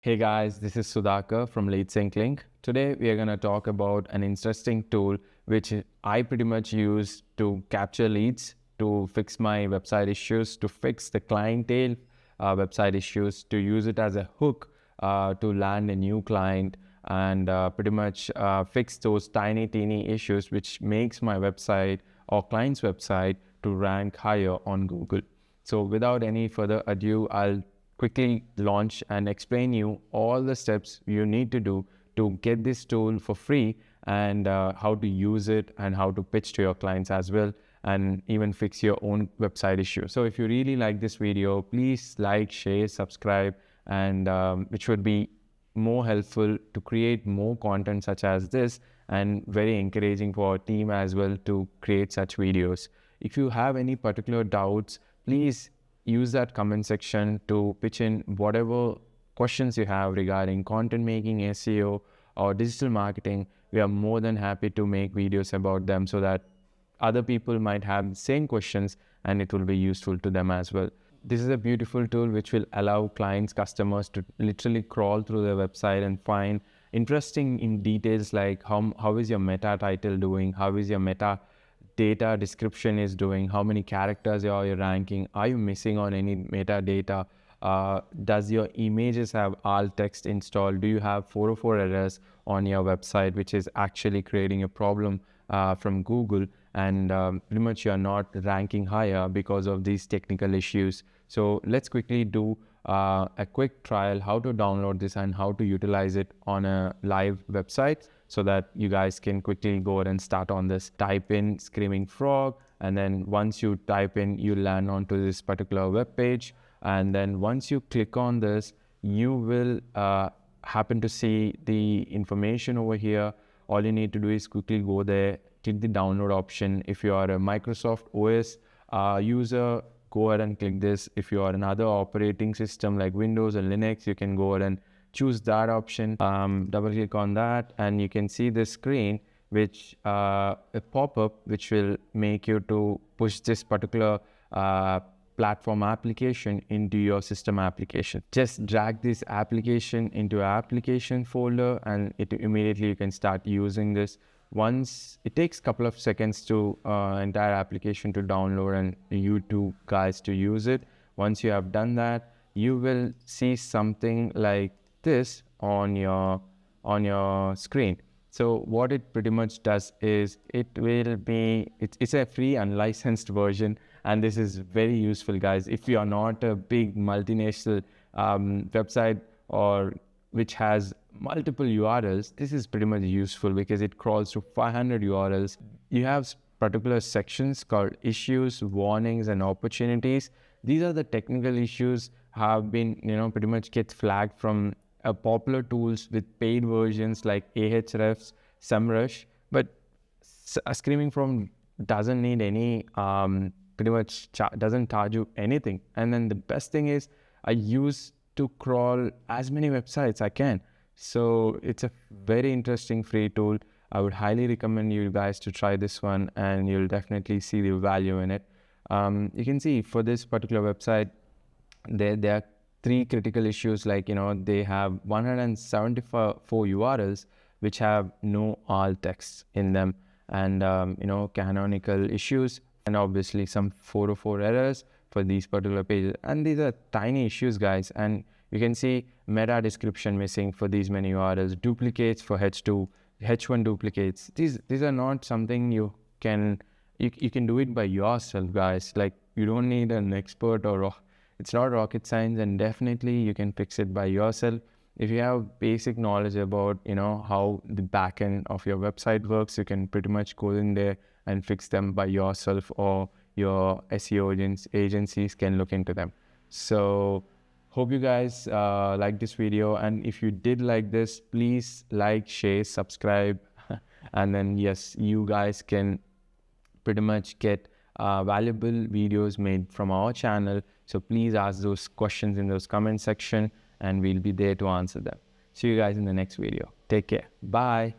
Hey guys, this is Sudhakar from Lead Sync Link. Today we are going to talk about an interesting tool which I pretty much use to capture leads, to fix my website issues, to fix the clientele website issues, to use it as a hook to land a new client and pretty much fix those teeny issues which makes my website or client's website to rank higher on Google. So without any further ado, I'll quickly launch and explain you all the steps you need to do to get this tool for free and how to use it and how to pitch to your clients as well and even fix your own website issue. So if you really like this video, please like, share, subscribe, and which would be more helpful to create more content such as this and very encouraging for our team as well to create such videos. If you have any particular doubts, please use that comment section to pitch in whatever questions you have regarding content making, SEO, or digital marketing. We are more than happy to make videos about them so that other people might have the same questions and it will be useful to them as well. This is a beautiful tool which will allow clients, customers to literally crawl through the website and find interesting in details like how is your meta title doing, how is your meta data description is doing, how many characters are you ranking, are you missing on any metadata, does your images have alt text installed, do you have 404 errors on your website which is actually creating a problem from Google and pretty much you are not ranking higher because of these technical issues. So let's quickly do a quick trial how to download this and how to utilize it on a live website so that you guys can quickly go ahead and start on this. Type in Screaming Frog, and then once you type in, you land onto this particular web page, and then once you click on this, you will happen to see the information over here. All you need to do is quickly go there, click the download option. If you are a Microsoft OS user, go ahead and click this. If you are another operating system like Windows or Linux, you can go ahead and choose that option, double click on that, and you can see this screen which a pop-up which will make you to push this particular platform application into your system application. Just drag this application into application folder and it immediately you can start using this. Once it takes a couple of seconds to entire application to download and you two guys to use it. Once you have done that, you will see something like this on your screen. So what it pretty much does is it's a free unlicensed version, and this is very useful, guys. If you are not a big multinational website or which has multiple URLs, this is pretty much useful because it crawls to 500 URLs. You have particular sections called issues, warnings, and opportunities. These are the technical issues have been, pretty much gets flagged from popular tools with paid versions like Ahrefs, SEMrush, but Screaming From doesn't need any, pretty much doesn't charge you anything. And then the best thing is I use to crawl as many websites I can. So it's a very interesting free tool. I would highly recommend you guys to try this one and you'll definitely see the value in it. You can see for this particular website, there are three critical issues like, they have 174 URLs which have no alt text in them and, canonical issues and obviously some 404 errors for these particular pages. And these are tiny issues, guys. And you can see meta description missing for these many URLs, duplicates for H2, H1 duplicates. These are not something you can do it by yourself, guys. Like you don't need an expert or it's not rocket science, and definitely you can fix it by yourself. If you have basic knowledge about, how the backend of your website works, you can pretty much go in there and fix them by yourself, or your SEO agencies can look into them. So hope you guys like this video, and if you did like this, please like, share, subscribe, and then yes, you guys can pretty much get valuable videos made from our channel. So please ask those questions in those comment section and we'll be there to answer them. See you guys in the next video. Take care. Bye.